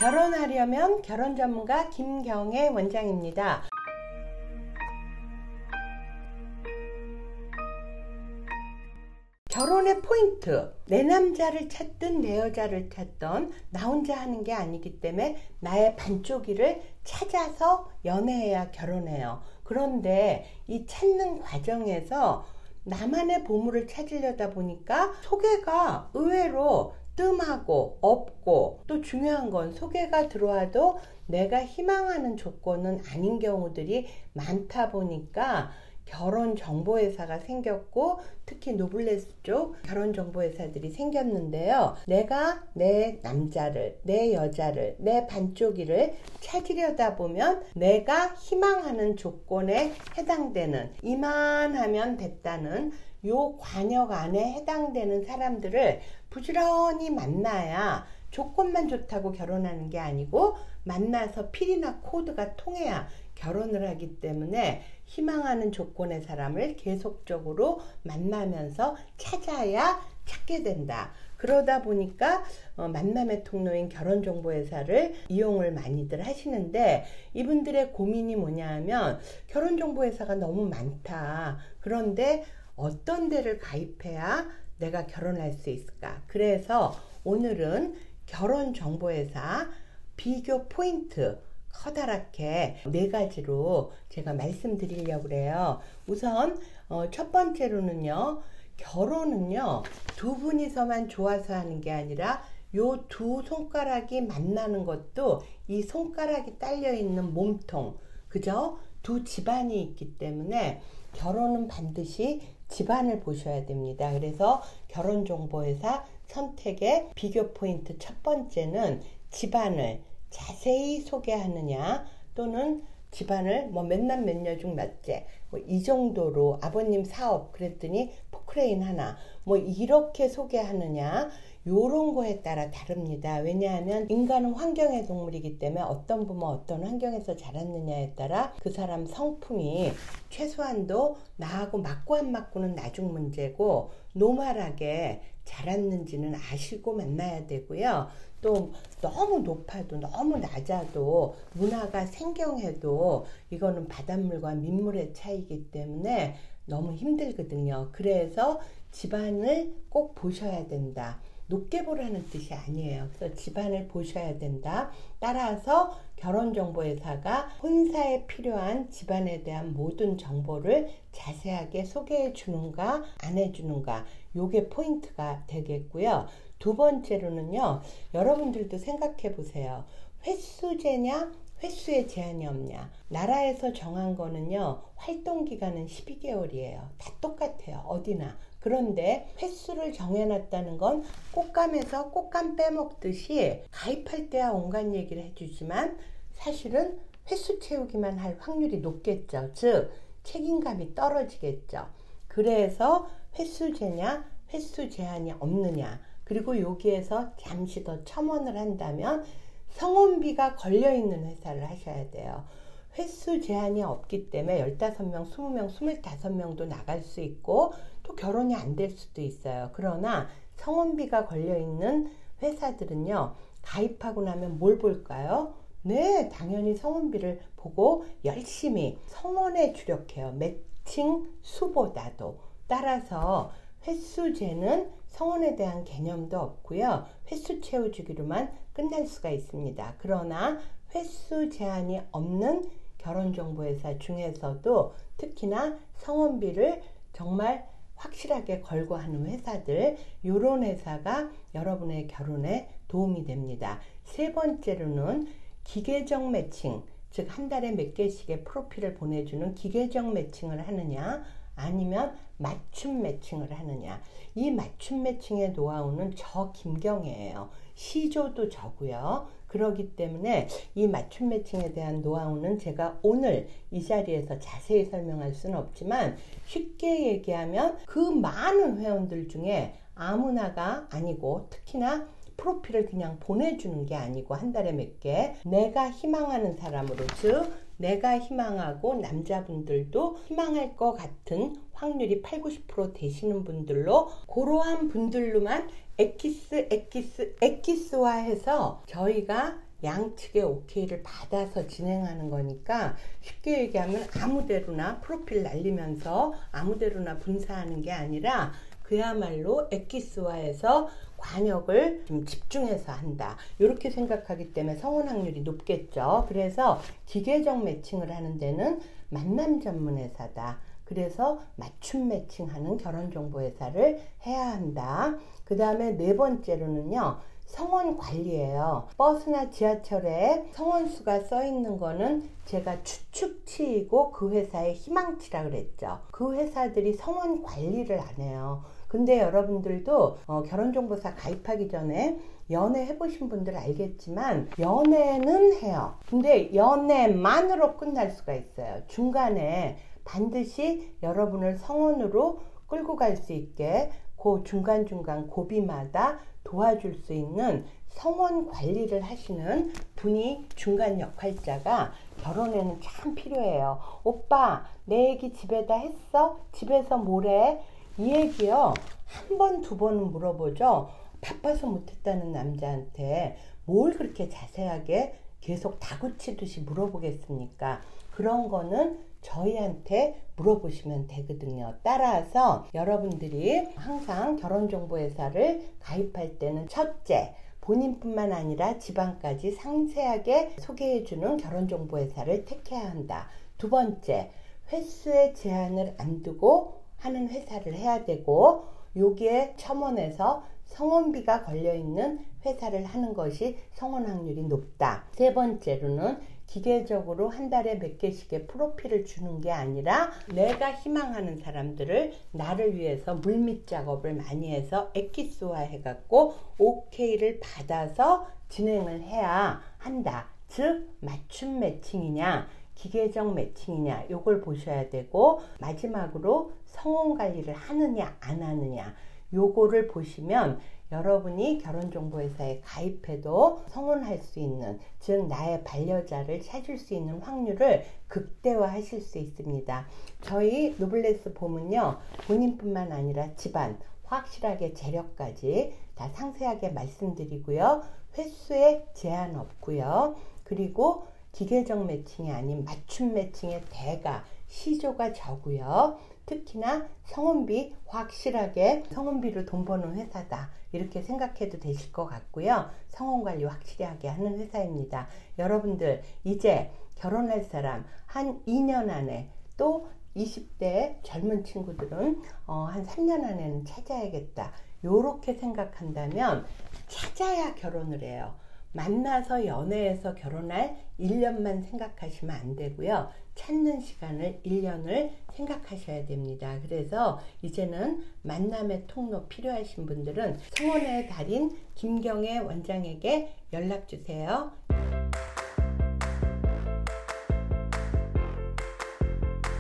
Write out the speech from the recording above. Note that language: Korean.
결혼하려면 결혼 전문가 김경애 원장입니다. 결혼의 포인트, 내 남자를 찾든 내 여자를 찾든 나 혼자 하는 게 아니기 때문에 나의 반쪽이를 찾아서 연애해야 결혼해요. 그런데 이 찾는 과정에서 나만의 보물을 찾으려다 보니까 소개가 의외로 뜸하고 없고, 또 중요한 건 소개가 들어와도 내가 희망하는 조건은 아닌 경우들이 많다 보니까 결혼정보회사가 생겼고, 특히 노블레스 쪽 결혼정보회사들이 생겼는데요. 내가 내 남자를, 내 여자를, 내 반쪽이를 찾으려다 보면 내가 희망하는 조건에 해당되는, 이만하면 됐다는 요 관역 안에 해당되는 사람들을 부지런히 만나야, 조건만 좋다고 결혼하는 게 아니고 만나서 필이나 코드가 통해야 결혼을 하기 때문에 희망하는 조건의 사람을 계속적으로 만나면서 찾아야 찾게 된다. 그러다 보니까 만남의 통로인 결혼정보회사를 이용을 많이들 하시는데, 이분들의 고민이 뭐냐 하면 결혼정보회사가 너무 많다. 그런데 어떤 데를 가입해야 내가 결혼할 수 있을까? 그래서 오늘은 결혼정보회사 비교 포인트 커다랗게 4가지로 제가 말씀드리려고 그래요. 우선 첫 번째로는요, 결혼은요 두 분이서만 좋아서 하는 게 아니라 요 두 손가락이 만나는 것도 이 손가락이 딸려 있는 몸통, 그죠? 두 집안이 있기 때문에 결혼은 반드시 집안을 보셔야 됩니다. 그래서 결혼정보회사 선택의 비교 포인트 첫 번째는 집안을 자세히 소개하느냐, 또는 집안을 몇 남 몇 녀 중 몇째, 이 정도로 아버님 사업 그랬더니 포크레인 하나, 이렇게 소개하느냐, 요런 거에 따라 다릅니다. 왜냐하면 인간은 환경의 동물이기 때문에 어떤 부모 어떤 환경에서 자랐느냐에 따라 그 사람 성품이 최소한도 나하고 맞고 안 맞고는 나중 문제고, 노멀하게 자랐는지는 아시고 만나야 되고요. 또 너무 높아도 너무 낮아도, 문화가 생경해도 이거는 바닷물과 민물의 차이기 때문에 너무 힘들거든요. 그래서 집안을 꼭 보셔야 된다. 높게 보라는 뜻이 아니에요. 그래서 집안을 보셔야 된다. 따라서 결혼정보회사가 혼사에 필요한 집안에 대한 모든 정보를 자세하게 소개해 주는가 안 해주는가, 요게 포인트가 되겠고요. 두 번째로는요, 여러분들도 생각해 보세요. 횟수제냐 횟수에 제한이 없냐. 나라에서 정한 거는요, 활동기간은 12개월이에요. 다 똑같아요, 어디나. 그런데 횟수를 정해놨다는 건 꽃감에서 꽃감 빼먹듯이 가입할 때야 온갖 얘기를 해주지만 사실은 횟수 채우기만 할 확률이 높겠죠. 즉 책임감이 떨어지겠죠. 그래서 횟수제냐 횟수 제한이 없느냐, 그리고 여기에서 잠시 더 첨언을 한다면 성혼비가 걸려있는 회사를 하셔야 돼요. 횟수 제한이 없기 때문에 15명, 20명, 25명도 나갈 수 있고 또 결혼이 안 될 수도 있어요. 그러나 성혼비가 걸려있는 회사들은요, 가입하고 나면 뭘 볼까요? 네, 당연히 성혼비를 보고 열심히 성혼에 주력해요. 매칭 수보다도. 따라서 횟수제는 성혼에 대한 개념도 없고요. 횟수 채워주기로만 끝날 수가 있습니다. 그러나 횟수 제한이 없는 결혼정보회사 중에서도 특히나 성혼비를 정말 확실하게 걸고 하는 회사들, 요런 회사가 여러분의 결혼에 도움이 됩니다. 세 번째로는 기계적 매칭, 즉 한 달에 몇 개씩의 프로필을 보내주는 기계적 매칭을 하느냐, 아니면 맞춤 매칭을 하느냐. 이 맞춤 매칭의 노하우는 저 김경애예요. 시조도 저고요. 그렇기 때문에 이 맞춤 매칭에 대한 노하우는 제가 오늘 이 자리에서 자세히 설명할 수는 없지만, 쉽게 얘기하면 그 많은 회원들 중에 아무나가 아니고, 특히나 프로필을 그냥 보내주는 게 아니고 한 달에 몇 개, 내가 희망하는 사람으로, 즉 내가 희망하고 남자분들도 희망할 것 같은 확률이 80-90% 되시는 분들로, 그러한 분들로만 엑기스화해서 저희가 양측의 오케이를 받아서 진행하는 거니까 쉽게 얘기하면 아무데로나 프로필 날리면서 아무데로나 분사하는 게 아니라 그야말로 엑기스화해서 관역을 좀 집중해서 한다. 이렇게 생각하기 때문에 성혼 확률이 높겠죠. 그래서 기계적 매칭을 하는 데는 만남 전문 회사다. 그래서 맞춤 매칭하는 결혼정보회사를 해야 한다. 그 다음에 네 번째로는요, 성원 관리예요. 버스나 지하철에 성원수가 써 있는 거는 제가 추측치이고 그 회사의 희망치라 그랬죠. 그 회사들이 성원 관리를 안 해요. 근데 여러분들도 결혼정보사 가입하기 전에 연애 해보신 분들 알겠지만 연애는 해요. 근데 연애만으로 끝날 수가 있어요. 중간에 반드시 여러분을 성원으로 끌고 갈 수 있게 그 중간중간 고비마다 도와줄 수 있는 성원 관리를 하시는 분이 중간 역할자가 결혼에는 참 필요해요. 오빠, 내 얘기 집에다 했어? 집에서 뭐래? 이 얘기요. 한 번, 두 번은 물어보죠. 바빠서 못했다는 남자한테 뭘 그렇게 자세하게 계속 다구치듯이 물어보겠습니까? 그런 거는 저희한테 물어보시면 되거든요. 따라서 여러분들이 항상 결혼정보회사를 가입할 때는 첫째, 본인뿐만 아니라 집안까지 상세하게 소개해주는 결혼정보회사를 택해야 한다. 두 번째, 횟수의 제한을 안 두고 하는 회사를 해야 되고, 여기에 첨언해서 성원비가 걸려있는 회사를 하는 것이 성원 확률이 높다. 세 번째로는 기계적으로 한 달에 몇 개씩의 프로필을 주는 게 아니라 내가 희망하는 사람들을 나를 위해서 물밑 작업을 많이 해서 엑기스화 해갖고 오케이를 받아서 진행을 해야 한다. 즉 맞춤 매칭이냐 기계적 매칭이냐 요걸 보셔야 되고, 마지막으로 성원 관리를 하느냐 안 하느냐 요거를 보시면 여러분이 결혼정보회사에 가입해도 성혼할 수 있는, 즉 나의 반려자를 찾을 수 있는 확률을 극대화하실 수 있습니다. 저희 노블레스 봄은요, 본인뿐만 아니라 집안, 확실하게 재력까지 다 상세하게 말씀드리고요. 횟수에 제한 없고요. 그리고 기계적 매칭이 아닌 맞춤 매칭의 대가, 시조가 적고요. 특히나 성원비 확실하게 성원비로 돈 버는 회사다. 이렇게 생각해도 되실 것 같고요. 성원관리 확실히 하게 하는 회사입니다. 여러분들 이제 결혼할 사람 한 2년 안에, 또 20대 젊은 친구들은 한 3년 안에는 찾아야겠다. 요렇게 생각한다면 찾아야 결혼을 해요. 만나서 연애해서 결혼할 1년만 생각하시면 안 되고요. 찾는 시간을 1년을 생각하셔야 됩니다. 그래서 이제는 만남의 통로 필요하신 분들은 성원의 달인 김경애 원장에게 연락 주세요.